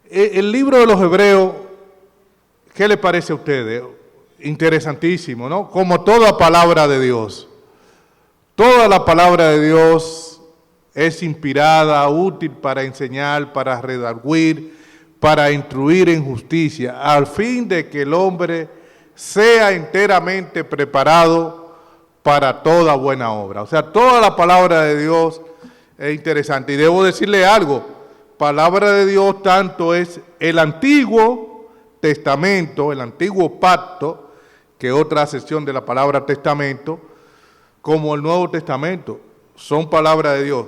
El libro de los Hebreos, ¿qué le parece a ustedes? Interesantísimo, ¿no? Como toda palabra de Dios. Toda la palabra de Dios es inspirada, útil para enseñar, para redarguir, para instruir en justicia, al fin de que el hombre sea enteramente preparado para toda buena obra. O sea, toda la palabra de Dios es interesante. Y debo decirle algo, palabra de Dios tanto es el Antiguo Testamento, el Antiguo Pacto, que es otra sección de la palabra testamento, como el Nuevo Testamento, son palabra de Dios.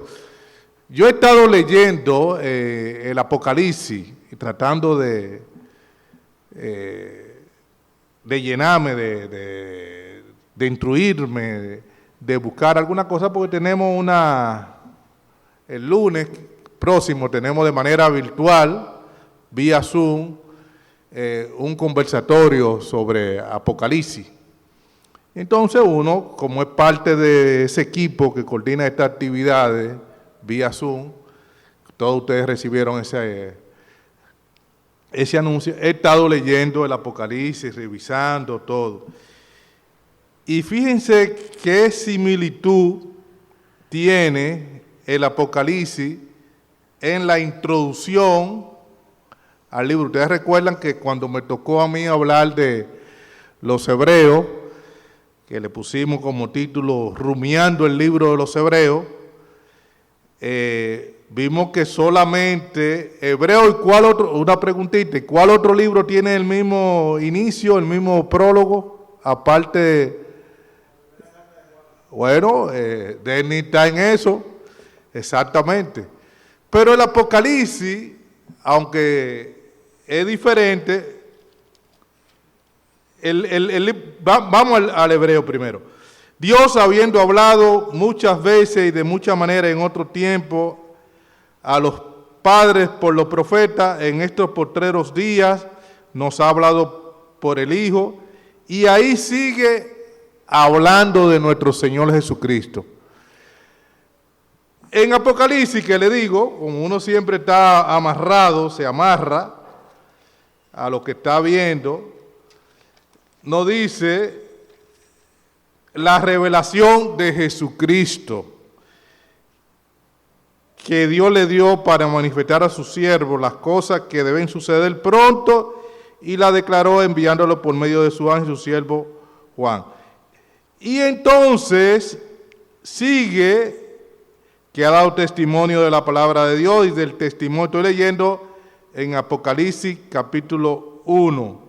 Yo he estado leyendo el Apocalipsis y tratando de llenarme, de instruirme, de buscar alguna cosa, porque tenemos el lunes próximo tenemos de manera virtual, vía Zoom, un conversatorio sobre Apocalipsis. Entonces uno, como es parte de ese equipo que coordina estas actividades vía Zoom, todos ustedes recibieron ese anuncio, he estado leyendo el Apocalipsis, revisando todo. Y fíjense qué similitud tiene el Apocalipsis en la introducción al libro. Ustedes recuerdan que cuando me tocó a mí hablar de los hebreos, que le pusimos como título Rumiando el libro de los Hebreos, vimos que solamente Hebreo, ¿y cuál otro? Una preguntita, ¿cuál otro libro tiene el mismo inicio, el mismo prólogo? Aparte, bueno, Denny está en eso, exactamente. Pero el Apocalipsis, aunque es diferente, vamos al Hebreo primero. Dios, habiendo hablado muchas veces y de muchas maneras en otro tiempo a los padres por los profetas, en estos postreros días nos ha hablado por el Hijo, y ahí sigue hablando de nuestro Señor Jesucristo. En Apocalipsis, que le digo, como uno siempre está amarrado, se amarra a lo que está viendo, nos dice la revelación de Jesucristo que Dios le dio para manifestar a sus siervos las cosas que deben suceder pronto, y la declaró enviándolo por medio de su ángel, su siervo Juan. Y entonces sigue, que ha dado testimonio de la palabra de Dios y del testimonio. Estoy leyendo en Apocalipsis capítulo 1.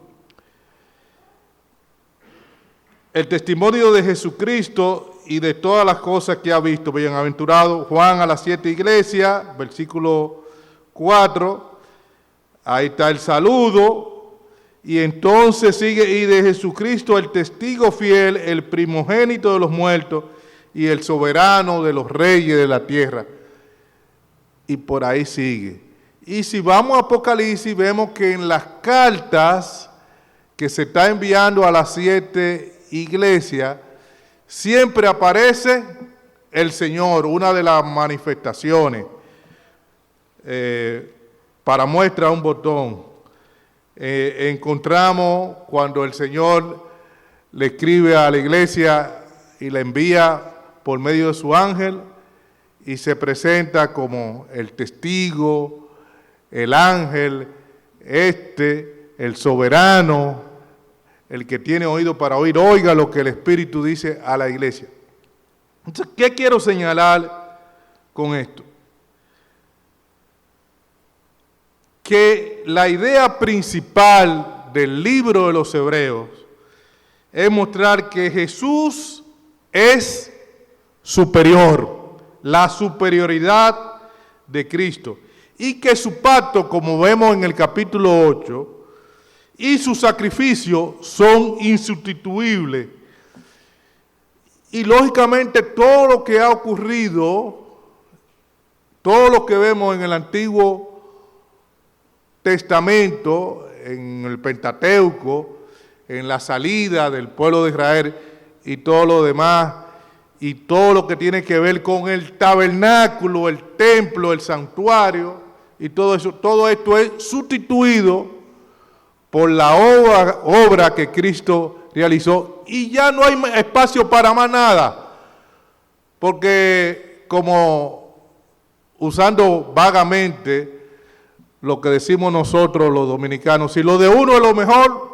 El testimonio de Jesucristo y de todas las cosas que ha visto. Bienaventurado Juan a las 7 iglesias, versículo 4. Ahí está el saludo. Y entonces sigue, y de Jesucristo el testigo fiel, el primogénito de los muertos y el soberano de los reyes de la tierra. Y por ahí sigue. Y si vamos a Apocalipsis, vemos que en las cartas que se está enviando a las 7 iglesias, siempre aparece el Señor, una de las manifestaciones. Para muestra un botón, encontramos cuando el Señor le escribe a la iglesia y la envía por medio de su ángel, y se presenta como el testigo, el ángel, el soberano, el que tiene oído para oír, oiga lo que el Espíritu dice a la iglesia. Entonces, ¿qué quiero señalar con esto? Que la idea principal del libro de los Hebreos es mostrar que Jesús es superior, la superioridad de Cristo, y que su pacto, como vemos en el capítulo 8, y su sacrificio son insustituibles. Y lógicamente todo lo que ha ocurrido, todo lo que vemos en el Antiguo Testamento, en el Pentateuco, en la salida del pueblo de Israel y todo lo demás, y todo lo que tiene que ver con el tabernáculo, el templo, el santuario, y todo eso, todo esto es sustituido por la obra que Cristo realizó y ya no hay espacio para más nada, porque como usando vagamente lo que decimos nosotros los dominicanos, si lo de uno es lo mejor,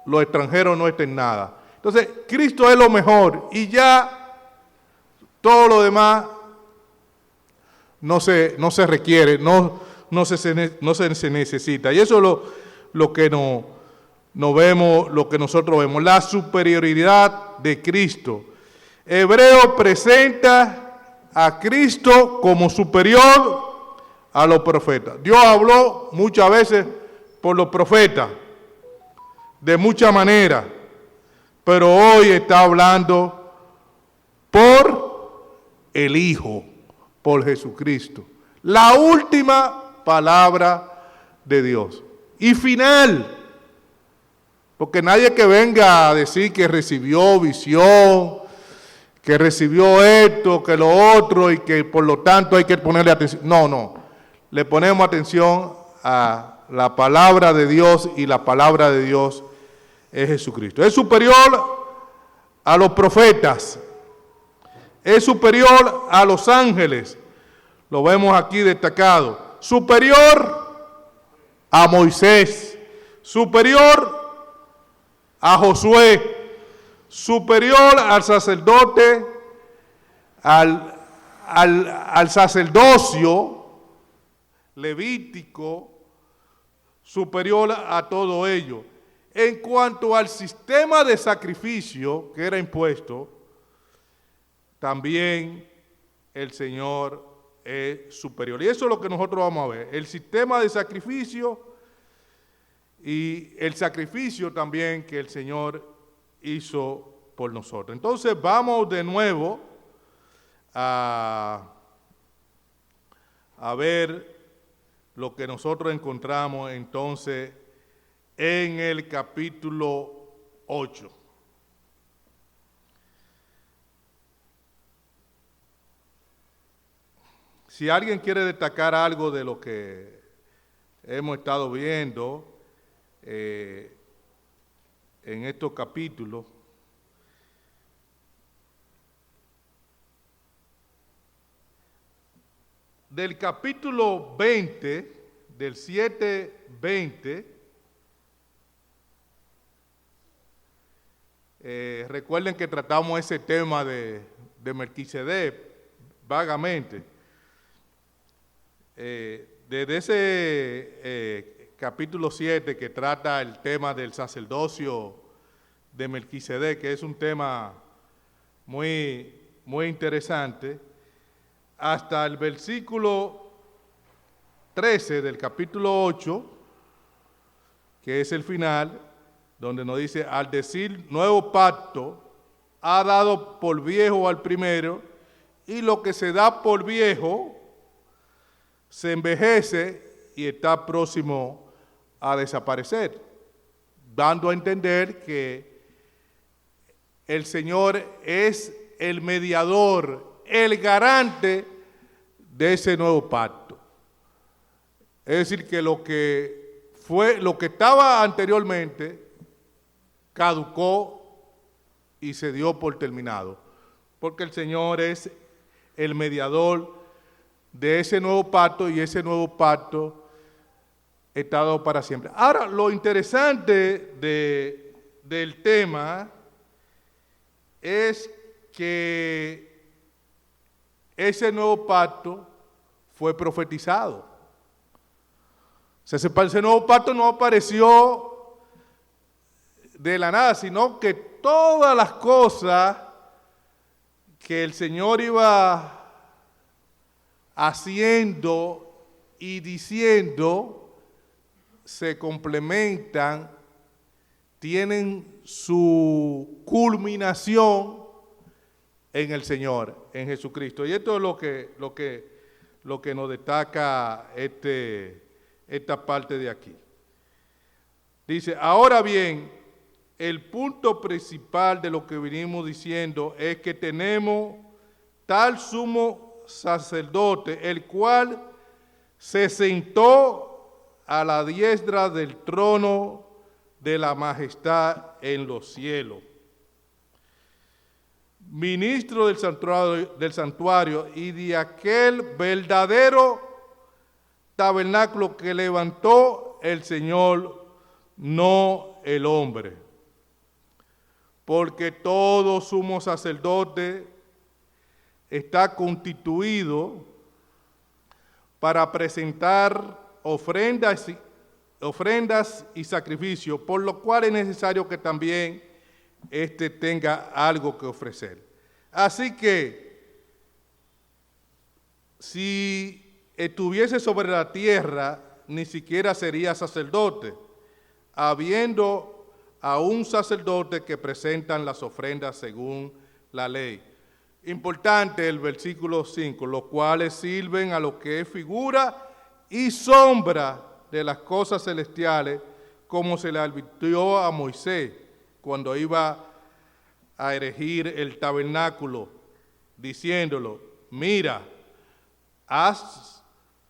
los extranjeros no estén nada. Entonces, Cristo es lo mejor y ya todo lo demás no se requiere, no se necesita. Y eso es lo que no vemos, lo que nosotros vemos, la superioridad de Cristo. Hebreo presenta a Cristo como superior a los profetas. Dios habló muchas veces por los profetas, de muchas maneras, pero hoy está hablando por el Hijo, por Jesucristo. La última palabra de Dios. Y final, porque nadie que venga a decir que recibió visión, que recibió esto, que lo otro, y que por lo tanto hay que ponerle atención. No, le ponemos atención a la palabra de Dios, y la palabra de Dios es Jesucristo. Es superior a los profetas, es superior a los ángeles, lo vemos aquí destacado, superior a Moisés, superior a Josué, superior al sacerdote, al sacerdocio levítico, superior a todo ello. En cuanto al sistema de sacrificio que era impuesto, también el Señor es superior. Y eso es lo que nosotros vamos a ver. El sistema de sacrificio y el sacrificio también que el Señor hizo por nosotros. Entonces vamos de nuevo a ver lo que nosotros encontramos entonces en el capítulo 8. Si alguien quiere destacar algo de lo que hemos estado viendo en estos capítulos, del capítulo 20, del 7:20, recuerden que tratamos ese tema de Melquisedec vagamente. Desde ese capítulo 7 que trata el tema del sacerdocio de Melquisedec, que es un tema muy interesante, hasta el versículo 13 del capítulo 8, que es el final, donde nos dice, al decir nuevo pacto, ha dado por viejo al primero, y lo que se da por viejo se envejece y está próximo a desaparecer, dando a entender que el Señor es el mediador, el garante de ese nuevo pacto. Es decir, que lo que estaba anteriormente caducó y se dio por terminado, porque el Señor es el mediador de ese nuevo pacto, y ese nuevo pacto está dado para siempre. Ahora, lo interesante del tema es que ese nuevo pacto fue profetizado. O sea, ese nuevo pacto no apareció de la nada, sino que todas las cosas que el Señor iba haciendo y diciendo se complementan, tienen su culminación en el Señor, en Jesucristo. Y esto es lo que nos destaca esta parte de aquí. Dice, ahora bien, el punto principal de lo que venimos diciendo es que tenemos tal sumo sacerdote, el cual se sentó a la diestra del trono de la majestad en los cielos. Ministro del santuario y de aquel verdadero tabernáculo que levantó el Señor, no el hombre. Porque todo sumo sacerdote está constituido para presentar ofrendas y sacrificios, por lo cual es necesario que también éste tenga algo que ofrecer. Así que, si estuviese sobre la tierra, ni siquiera sería sacerdote, habiendo a un sacerdote que presentan las ofrendas según la ley. Importante el versículo 5, los cuales sirven a lo que es figura y sombra de las cosas celestiales, como se le advirtió a Moisés cuando iba a erigir el tabernáculo, diciéndolo, mira, haz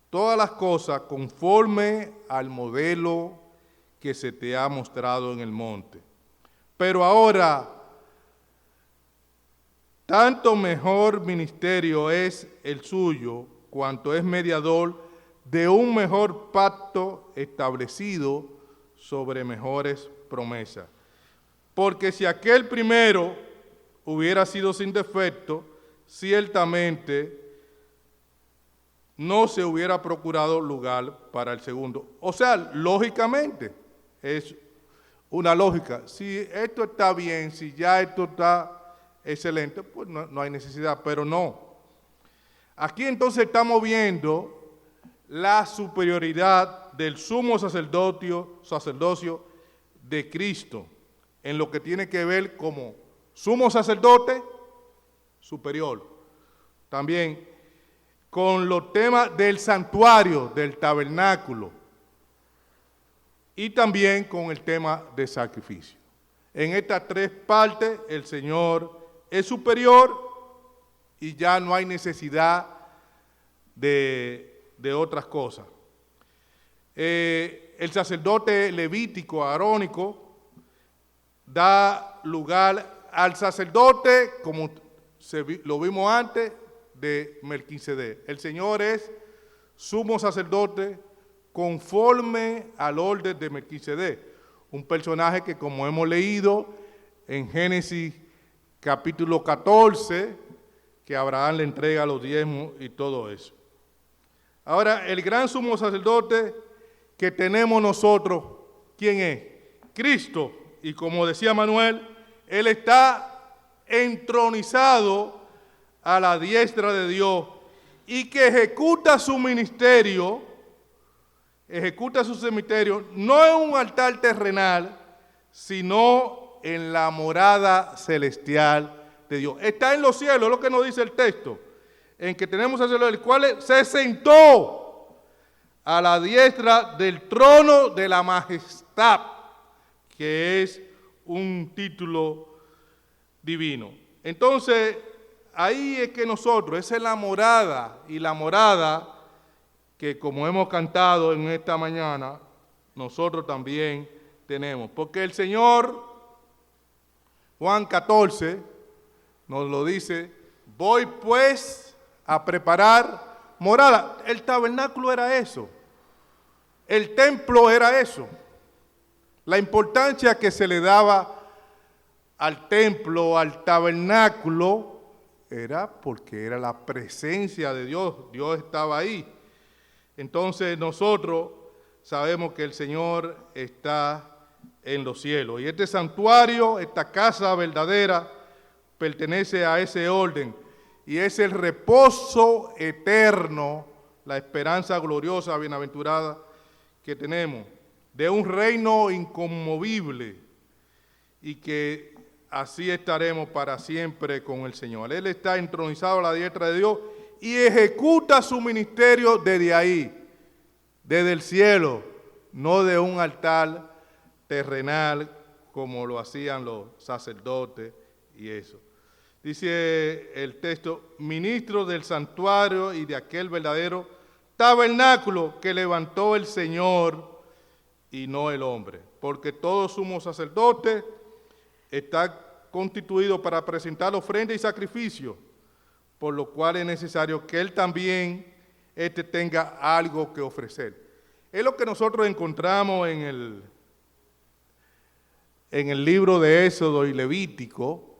todas las cosas conforme al modelo que se te ha mostrado en el monte. Pero ahora, tanto mejor ministerio es el suyo, cuanto es mediador de un mejor pacto establecido sobre mejores promesas. Porque si aquel primero hubiera sido sin defecto, ciertamente no se hubiera procurado lugar para el segundo. O sea, lógicamente, es una lógica. Si esto está bien, si ya esto está excelente, pues no hay necesidad, pero no. Aquí entonces estamos viendo la superioridad del sumo sacerdocio de Cristo, en lo que tiene que ver como sumo sacerdote superior. También con los temas del santuario, del tabernáculo, y también con el tema de sacrificio. En estas tres partes el Señor es superior y ya no hay necesidad de otras cosas. El sacerdote levítico, arónico, da lugar al sacerdote, como lo vimos antes, de Melquisedec. El Señor es sumo sacerdote conforme al orden de Melquisedec, un personaje que, como hemos leído en Génesis capítulo 14, que Abraham le entrega los diezmos y todo eso. Ahora, el gran sumo sacerdote que tenemos nosotros, ¿quién es? Cristo. Y como decía Manuel, Él está entronizado a la diestra de Dios y que ejecuta su ministerio, no en un altar terrenal, sino en la morada celestial de Dios. Está en los cielos, es lo que nos dice el texto, en que tenemos a el cual se sentó a la diestra del trono de la majestad, que es un título divino. Entonces, ahí es que nosotros, esa es la morada, y la morada que, como hemos cantado en esta mañana, nosotros también tenemos. Porque el Señor, Juan 14, nos lo dice, voy pues a preparar morada. El tabernáculo era eso, el templo era eso. La importancia que se le daba al templo, al tabernáculo, era porque era la presencia de Dios. Dios estaba ahí. Entonces nosotros sabemos que el Señor está en los cielos. Y este santuario, esta casa verdadera, pertenece a ese orden. Y es el reposo eterno, la esperanza gloriosa, bienaventurada que tenemos, de un reino inconmovible, y que así estaremos para siempre con el Señor. Él está entronizado a la diestra de Dios y ejecuta su ministerio desde ahí, desde el cielo, no de un altar terrenal como lo hacían los sacerdotes y eso. Dice el texto, ministro del santuario y de aquel verdadero tabernáculo que levantó el Señor y no el hombre, porque todo sumo sacerdote está constituido para presentar ofrenda y sacrificio, por lo cual es necesario que él también tenga algo que ofrecer. Es lo que nosotros encontramos en el libro de Éxodo y Levítico.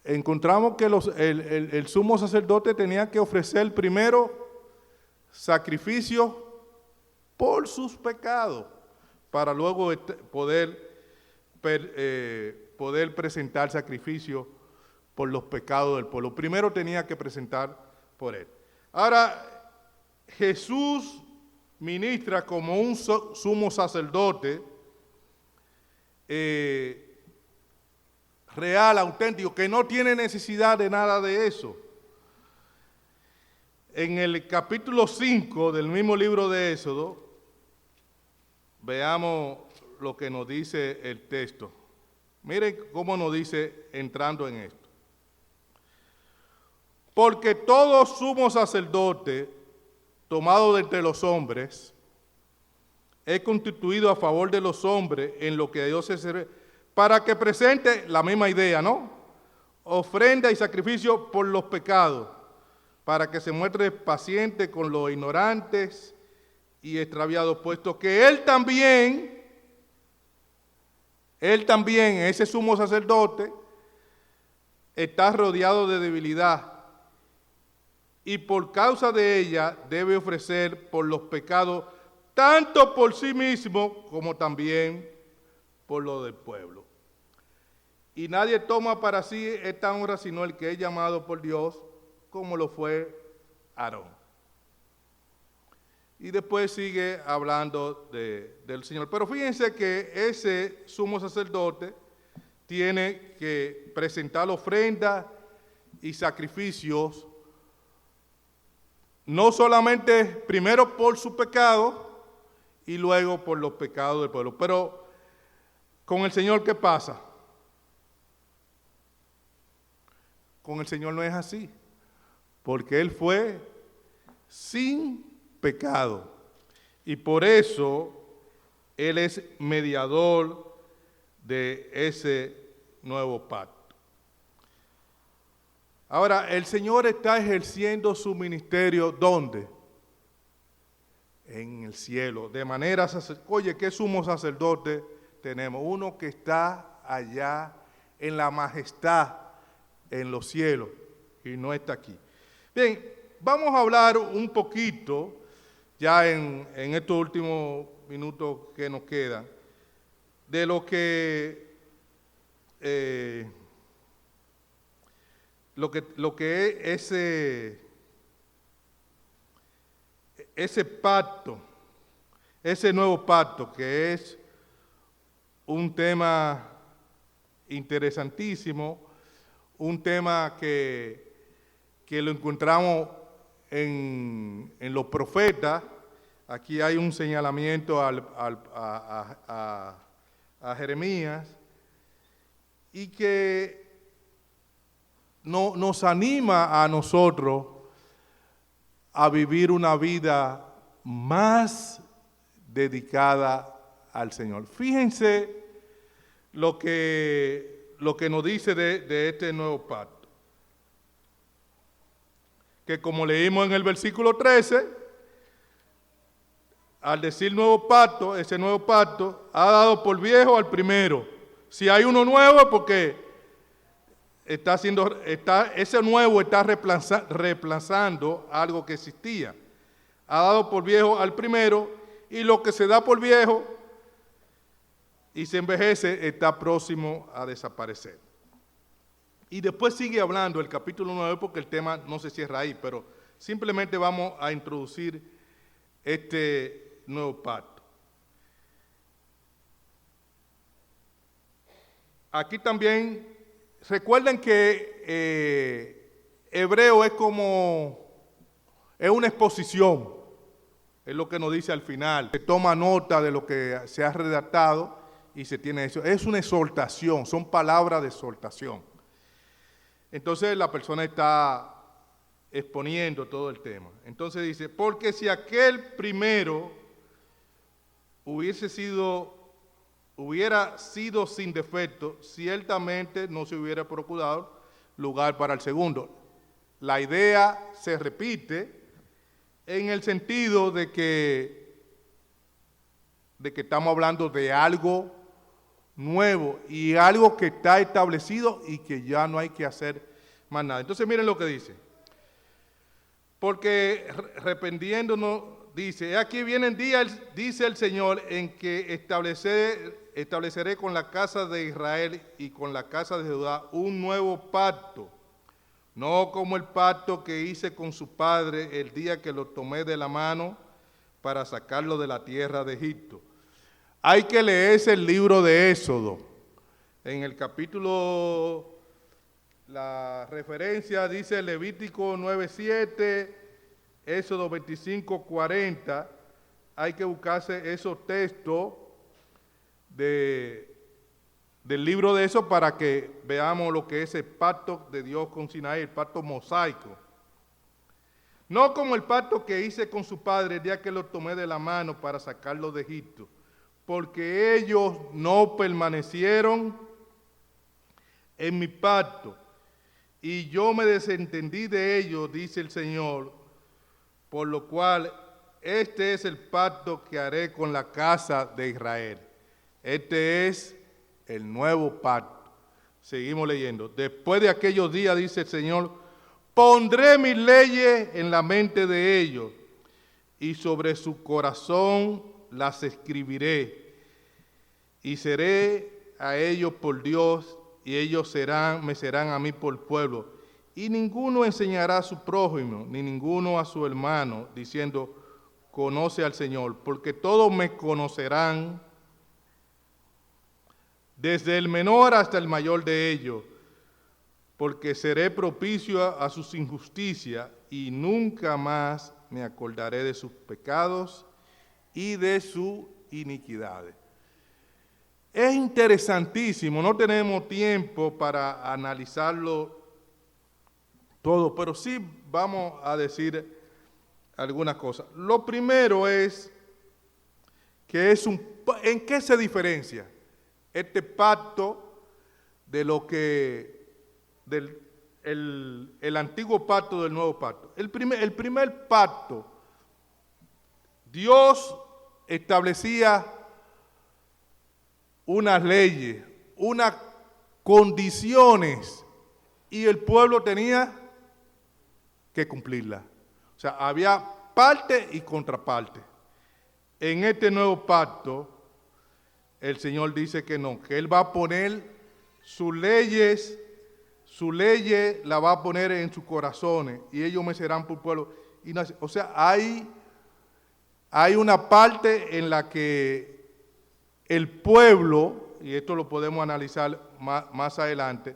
Encontramos que el sumo sacerdote tenía que ofrecer primero sacrificio por sus pecados, para luego poder presentar sacrificio por los pecados del pueblo. Primero tenía que presentar por él. Ahora, Jesús ministra como un sumo sacerdote real, auténtico, que no tiene necesidad de nada de eso. En el capítulo 5 del mismo libro de Éxodo, veamos lo que nos dice el texto. Miren cómo nos dice entrando en esto. Porque todo sumo sacerdote tomado de entre los hombres es constituido a favor de los hombres en lo que a Dios se sirve, para que presente la misma idea, ¿no? Ofrenda y sacrificio por los pecados, para que se muestre paciente con los ignorantes y extraviados, puesto que él también, ese sumo sacerdote, está rodeado de debilidad, y por causa de ella debe ofrecer por los pecados, tanto por sí mismo como también por lo del pueblo. Y nadie toma para sí esta honra sino el que es llamado por Dios, como lo fue Aarón. Y después sigue hablando del Señor. Pero fíjense que ese sumo sacerdote tiene que presentar ofrendas y sacrificios, no solamente primero por su pecado y luego por los pecados del pueblo. Pero con el Señor, ¿qué pasa? Con el Señor no es así, porque Él fue sin pecado. Y por eso Él es mediador de ese nuevo pacto. Ahora, el Señor está ejerciendo su ministerio, ¿dónde? En el cielo, de manera, oye, ¿qué sumo sacerdote tenemos? Uno que está allá en la majestad, en los cielos, y no está aquí. Bien, vamos a hablar un poquito, ya en estos últimos minutos que nos quedan, de lo que es ese pacto, ese nuevo pacto, que es un tema interesantísimo, un tema que lo encontramos en los profetas. Aquí hay un señalamiento a Jeremías, y que nos anima a nosotros a vivir una vida más dedicada al Señor. Fíjense lo que nos dice de este nuevo pacto. Que como leímos en el versículo 13, al decir nuevo pacto, ese nuevo pacto ha dado por viejo al primero. Si hay uno nuevo es porque ese nuevo está reemplazando algo que existía. Ha dado por viejo al primero, y lo que se da por viejo y se envejece está próximo a desaparecer. Y después sigue hablando el capítulo 9, porque el tema no se cierra ahí, pero simplemente vamos a introducir este nuevo pacto. Aquí también, recuerden que Hebreo es una exposición, es lo que nos dice al final. Se toma nota de lo que se ha redactado y se tiene eso. Es una exhortación, son palabras de exhortación. Entonces la persona está exponiendo todo el tema. Entonces dice, porque si aquel primero hubiera sido sin defecto, ciertamente no se hubiera procurado lugar para el segundo. La idea se repite en el sentido de que estamos hablando de algo nuevo y algo que está establecido y que ya no hay que hacer más nada. Entonces miren lo que dice. Porque arrepentiéndonos, dice, aquí vienen días, dice el Señor, en que estableceré con la casa de Israel y con la casa de Judá un nuevo pacto, no como el pacto que hice con su padre el día que lo tomé de la mano para sacarlo de la tierra de Egipto. Hay que leerse el libro de Éxodo. En el capítulo, la referencia dice Levítico 9:7, Éxodo 25:40. Hay que buscarse esos textos del libro de Éxodo para que veamos lo que es el pacto de Dios con Sinaí, el pacto mosaico. No como el pacto que hice con su padre el día que lo tomé de la mano para sacarlo de Egipto, porque ellos no permanecieron en mi pacto, y yo me desentendí de ellos, dice el Señor, por lo cual este es el pacto que haré con la casa de Israel. Este es el nuevo pacto. Seguimos leyendo. Después de aquellos días, dice el Señor, pondré mis leyes en la mente de ellos, y sobre su corazón las escribiré, y seré a ellos por Dios, y ellos me serán a mí por pueblo. Y ninguno enseñará a su prójimo, ni ninguno a su hermano, diciendo, conoce al Señor, porque todos me conocerán, desde el menor hasta el mayor de ellos, porque seré propicio a sus injusticias, y nunca más me acordaré de sus pecados y de sus iniquidades. Es interesantísimo, no tenemos tiempo para analizarlo todo, pero sí vamos a decir algunas cosas. Lo primero es que ¿en qué se diferencia este pacto de lo que el antiguo pacto del nuevo pacto? El primer pacto, Dios establecía unas leyes, unas condiciones, y el pueblo tenía que cumplirlas. O sea, había parte y contraparte. En este nuevo pacto, el Señor dice que no, que Él va a poner sus leyes la va a poner en sus corazones, y ellos me serán por pueblo. O sea, hay una parte en la que el pueblo, y esto lo podemos analizar más adelante,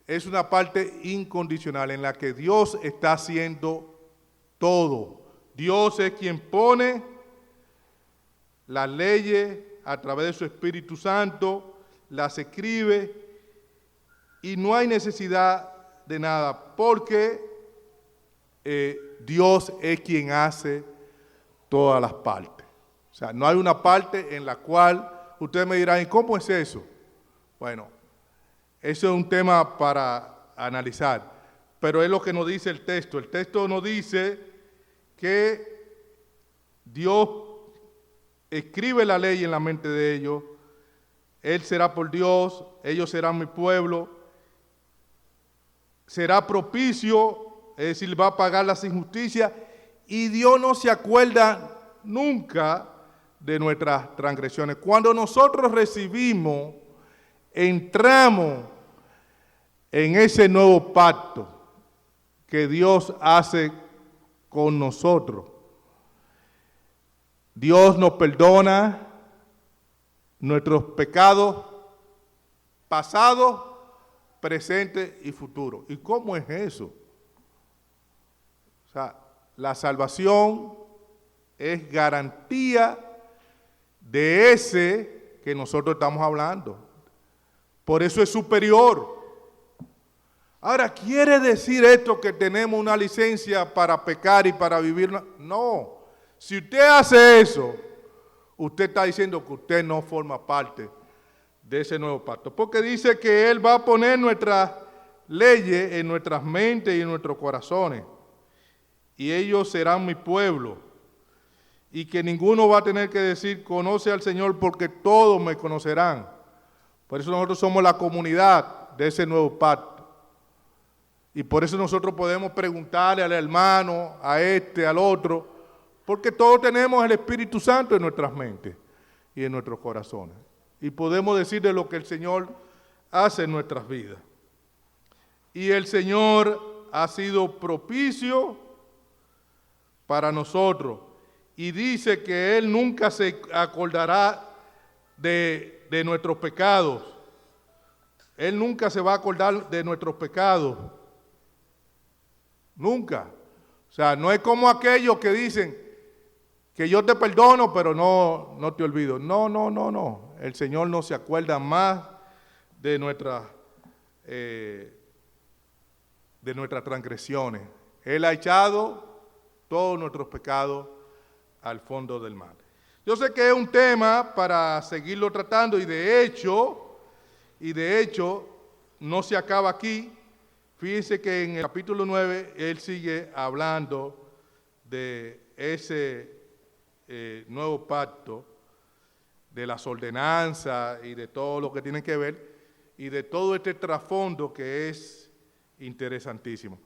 es una parte incondicional en la que Dios está haciendo todo. Dios es quien pone las leyes a través de su Espíritu Santo, las escribe, y no hay necesidad de nada, porque Dios es quien hace todas las partes. O sea, no hay una parte en la cual ustedes me dirán, ¿y cómo es eso? Bueno, eso es un tema para analizar, pero es lo que nos dice el texto. El texto nos dice que Dios escribe la ley en la mente de ellos, Él será por Dios, ellos serán mi pueblo, será propicio, es decir, va a pagar las injusticias, y Dios no se acuerda nunca de nuestras transgresiones. Cuando nosotros recibimos, entramos en ese nuevo pacto que Dios hace con nosotros. Dios nos perdona nuestros pecados pasados, presentes y futuros. ¿Y cómo es eso? O sea, la salvación es garantía de ese que nosotros estamos hablando. Por eso es superior Ahora, ¿quiere decir esto que tenemos una licencia para pecar y para vivir? No. Si usted hace eso, usted está diciendo que usted no forma parte de ese nuevo pacto. Porque dice que Él va a poner nuestras leyes en nuestras mentes y en nuestros corazones. Y ellos serán mi pueblo. Y que ninguno va a tener que decir, conoce al Señor, porque todos me conocerán. Por eso nosotros somos la comunidad de ese nuevo pacto. Y por eso nosotros podemos preguntarle al hermano, a este, al otro, porque todos tenemos el Espíritu Santo en nuestras mentes y en nuestros corazones. Y podemos decirle lo que el Señor hace en nuestras vidas. Y el Señor ha sido propicio para nosotros. Y dice que Él nunca se acordará de nuestros pecados. Él nunca se va a acordar de nuestros pecados. Nunca. O sea, no es como aquellos que dicen que yo te perdono, pero no te olvido. No. El Señor no se acuerda más de nuestras transgresiones. Él ha echado todos nuestros pecados al fondo del mar. Yo sé que es un tema para seguirlo tratando y de hecho no se acaba aquí. Fíjense que en el capítulo 9 él sigue hablando de ese nuevo pacto, de las ordenanzas y de todo lo que tiene que ver y de todo este trasfondo que es interesantísimo.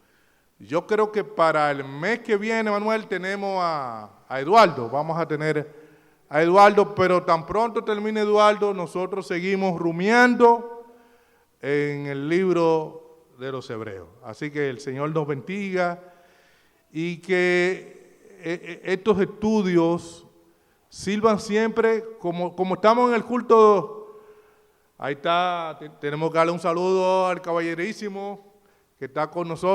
Yo creo que para el mes que viene, Manuel, tenemos a Eduardo. Vamos a tener a Eduardo, pero tan pronto termine Eduardo, nosotros seguimos rumiando en el libro de los Hebreos. Así que el Señor nos bendiga y que estos estudios sirvan siempre, como estamos en el culto. Ahí está, tenemos que darle un saludo al caballerísimo que está con nosotros.